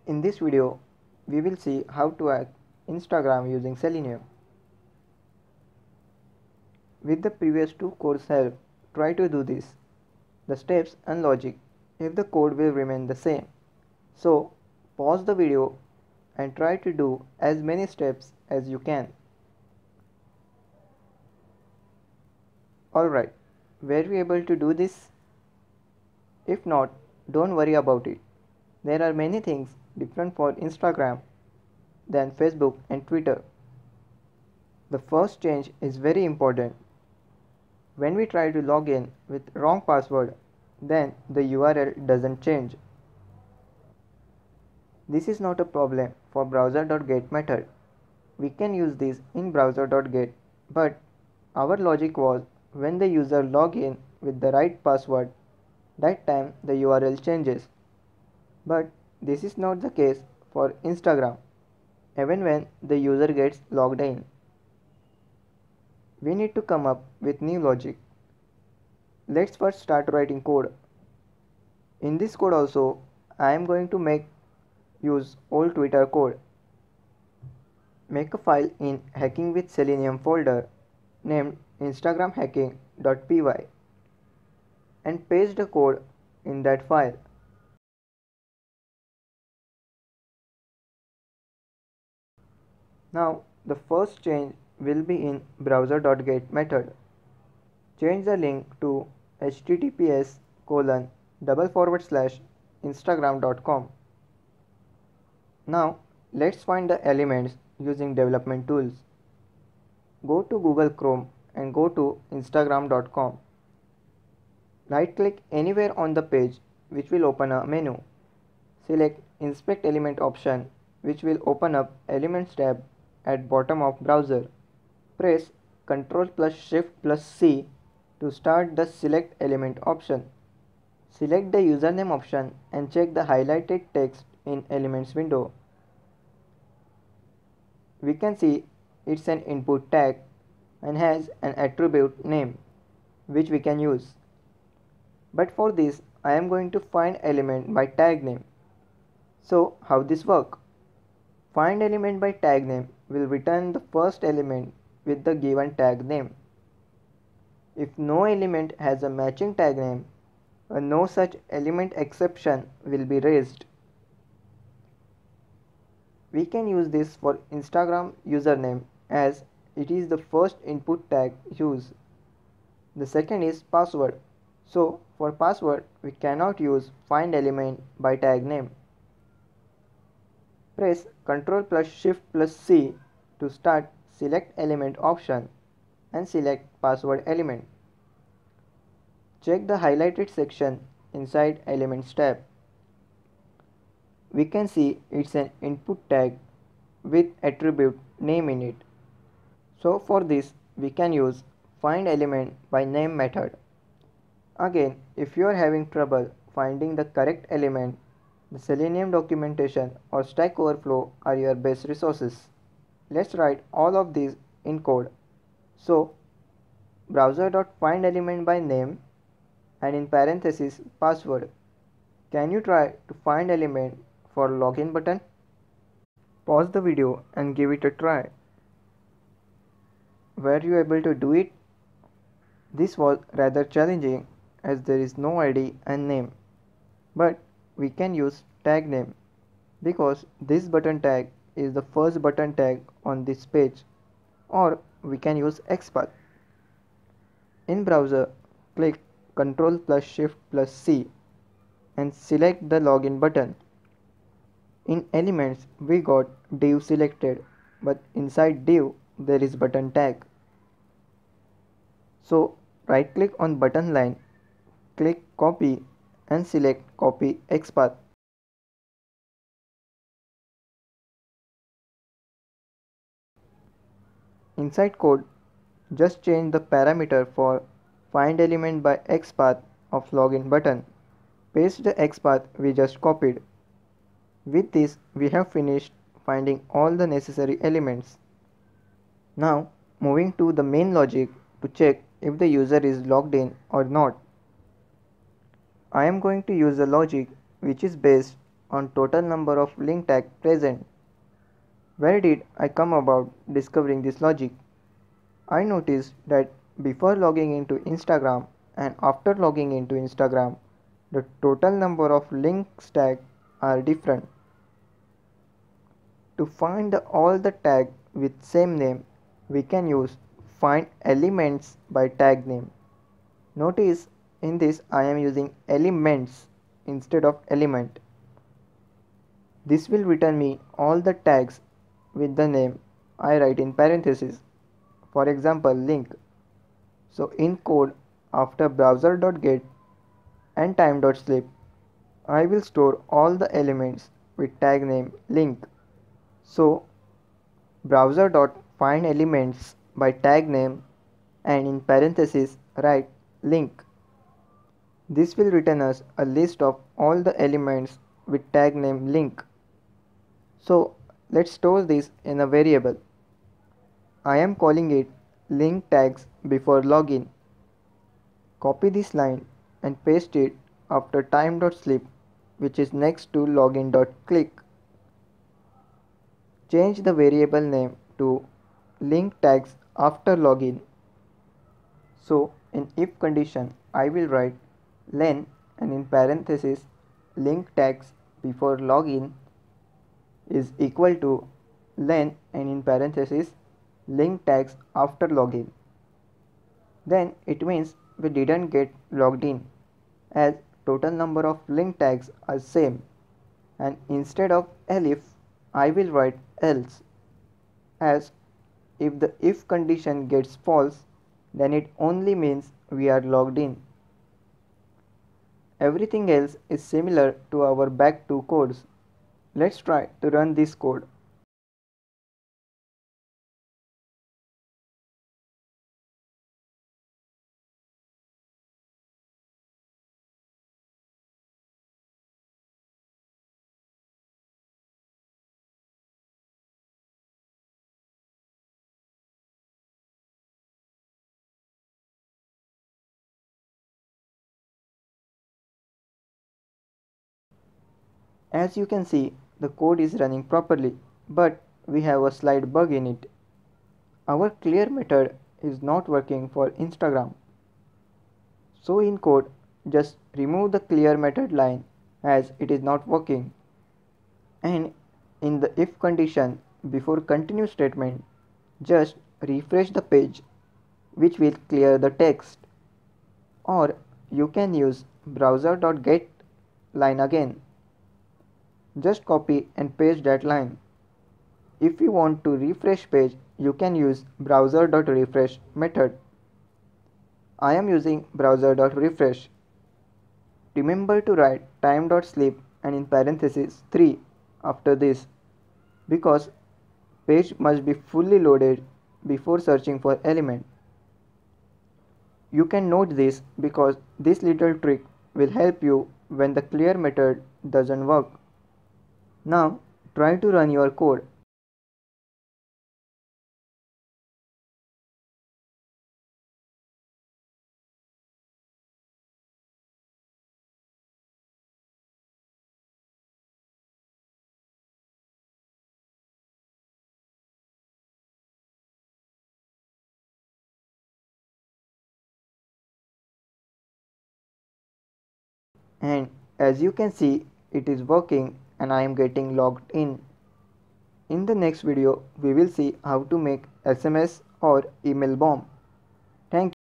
In this video, we will see how to hack Instagram using Selenium. With the previous two codes help, try to do this. The steps and logic if the code will remain the same. So, pause the video and try to do as many steps as you can. Alright, were we able to do this? If not, don't worry about it. There are many things different for Instagram than Facebook and Twitter. The first change is very important. When we try to log in with wrong password, then the URL doesn't change. This is not a problem for browser.get method. We can use this in browser.get, but our logic was when the user log in with the right password, that time the URL changes. But this is not the case for Instagram, even when the user gets logged in. We need to come up with new logic. Let's first start writing code. In this code also, I am going to use old Twitter code. Make a file in Hacking with Selenium folder named instagramhacking.py and paste the code in that file. Now the first change will be in browser.get method. Change the link to https://instagram.com. Now let's find the elements using development tools. Go to Google Chrome and go to instagram.com. Right click anywhere on the page which will open a menu. Select Inspect Element option which will open up Elements tab at bottom of browser. Press Ctrl+Shift+C to start the Select Element option. Select the username option and check the highlighted text in Elements window. We can see it's an input tag and has an attribute name which we can use. But for this I am going to find element by tag name. So how this work? Find element by tag name will return the first element with the given tag name. If no element has a matching tag name, a no such element exception will be raised. We can use this for Instagram username as it is the first input tag used. The second is password. So for password we cannot use find element by tag name. Press Ctrl+Shift+C to start Select Element option and select Password element. Check the highlighted section inside Elements tab. We can see it's an input tag with attribute name in it. So for this we can use find element by name method. Again, if you are having trouble finding the correct element, the Selenium documentation or Stack Overflow are your best resources. Let's write all of these in code. So, browser.findElement by name and in parentheses password. Can you try to find element for login button? Pause the video and give it a try. Were you able to do it? This was rather challenging as there is no ID and name. But we can use tag name because this button tag is the first button tag on this page, or we can use XPath. In browser, click Ctrl+Shift+C and select the login button. In elements we got div selected, but inside div there is button tag. So right click on button line, click copy and select copy XPath. Inside code, just change the parameter for find element by XPath of login button. Paste the XPath we just copied. With this we have finished finding all the necessary elements. Now moving to the main logic to check if the user is logged in or not. I am going to use a logic which is based on total number of link tags present. Where did I come about discovering this logic? I noticed that before logging into Instagram and after logging into Instagram, the total number of links tags are different. To find all the tags with same name, we can use find elements by tag name. Notice in this I am using elements instead of element. This will return me all the tags with the name I write in parentheses. For example, link. So in code after browser.get and time.sleep, I will store all the elements with tag name link. So browser.find elements by tag name and in parentheses write link. This will return us a list of all the elements with tag name link. So let's store this in a variable. I am calling it link tags before login. Copy this line and paste it after time.sleep, which is next to login.click. Change the variable name to link tags after login. So in if condition I will write len and in parenthesis link tags before login is equal to len and in parenthesis link tags after login. Then it means we didn't get logged in, as total number of link tags are same, and instead of elif I will write else, as if the if condition gets false then it only means we are logged in. Everything else is similar to our back 2 codes. Let's try to run this code. As you can see, the code is running properly, but we have a slight bug in it. Our clear method is not working for Instagram. So in code, just remove the clear method line as it is not working. And in the if condition before continue statement, just refresh the page, which will clear the text. Or you can use browser.get line again. Just copy and paste that line. If you want to refresh page, you can use browser.refresh method. I am using browser.refresh. Remember to write time.sleep and in parentheses 3 after this, because page must be fully loaded before searching for element. You can note this because this little trick will help you when the clear method doesn't work. Now try to run your code. And as you can see, it is working and I am getting logged in. In the next video, we will see how to make SMS or email bomb. Thank you.